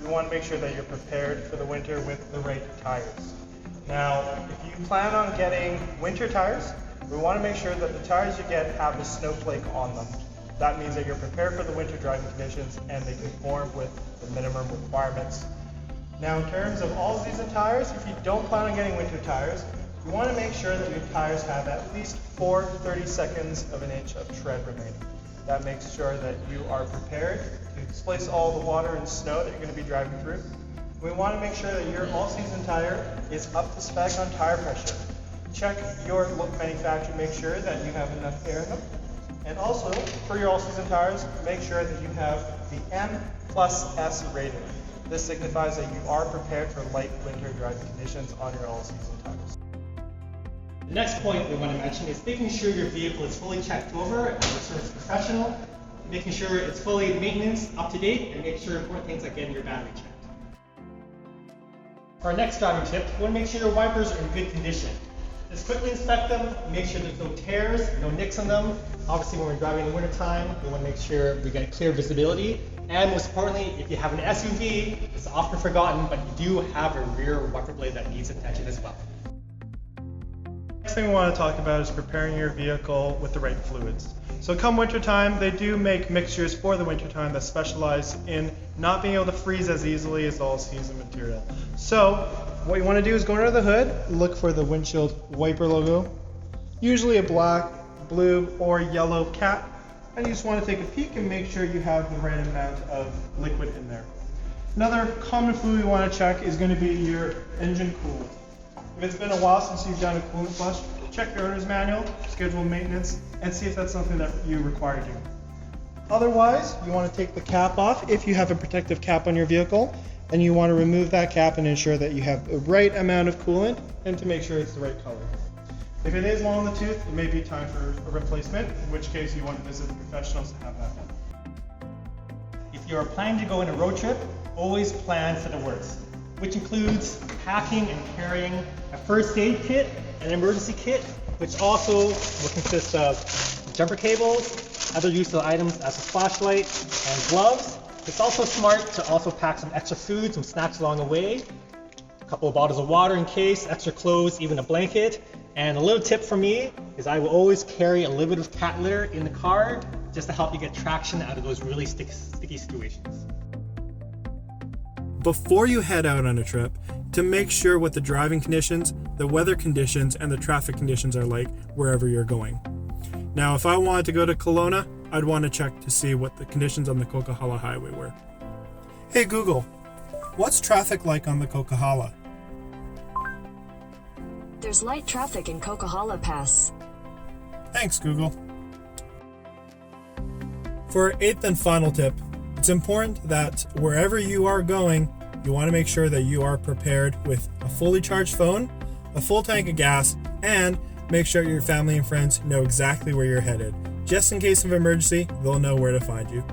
you want to make sure that you're prepared for the winter with the right tires. Now, if you plan on getting winter tires, we want to make sure that the tires you get have a snowflake on them. That means that you're prepared for the winter driving conditions and they conform with the minimum requirements. Now, in terms of all-season tires, if you don't plan on getting winter tires, you want to make sure that your tires have at least 4 32nds of an inch of tread remaining. That makes sure that you are prepared to displace all the water and snow that you're going to be driving through. We want to make sure that your all-season tire is up to spec on tire pressure. Check your manufacturer, make sure that you have enough air in them. And also, for your all-season tires, make sure that you have the M+S rating. This signifies that you are prepared for light winter driving conditions on your all-season tires. The next point we want to mention is making sure your vehicle is fully checked over and a service professional, making sure it's fully maintenance, up to date, and make sure important things like getting your battery checked. For our next driving tip, we want to make sure your wipers are in good condition. Just quickly inspect them, make sure there's no tears, no nicks on them. Obviously, when we're driving in the wintertime, we want to make sure we get clear visibility. And most importantly, if you have an SUV, it's often forgotten, but you do have a rear wiper blade that needs attention as well. Next thing we want to talk about is preparing your vehicle with the right fluids. So come wintertime, they do make mixtures for the wintertime that specialize in not being able to freeze as easily as all-season material. So what you want to do is go under the hood, look for the windshield wiper logo, usually a black, blue, or yellow cap, and you just want to take a peek and make sure you have the right amount of liquid in there. Another common fluid you want to check is going to be your engine coolant. If it's been a while since you've done a coolant flush, check your owner's manual, schedule maintenance, and see if that's something that you require doing. Otherwise, you want to take the cap off if you have a protective cap on your vehicle, and you want to remove that cap and ensure that you have the right amount of coolant and to make sure it's the right color. If it is long in the tooth, it may be time for a replacement, in which case you want to visit the professionals to have that done. If you are planning to go on a road trip, always plan for the worst, which includes packing and carrying a first aid kit, an emergency kit, which also will consist of jumper cables, other useful items as a flashlight, and gloves. It's also smart to also pack some extra food, some snacks along the way, a couple of bottles of water in case, extra clothes, even a blanket. And a little tip for me is I will always carry a little bit of cat litter in the car just to help you get traction out of those really sticky situations. Before you head out on a trip, to make sure what the driving conditions, the weather conditions, and the traffic conditions are like wherever you're going. Now, if I wanted to go to Kelowna, I'd want to check to see what the conditions on the Coquihalla Highway were. Hey Google, what's traffic like on the Coquihalla? There's light traffic in Coquihalla Pass. Thanks, Google. For our 8th and final tip, it's important that wherever you are going, you want to make sure that you are prepared with a fully charged phone, a full tank of gas, and make sure your family and friends know exactly where you're headed. Just in case of emergency, they'll know where to find you.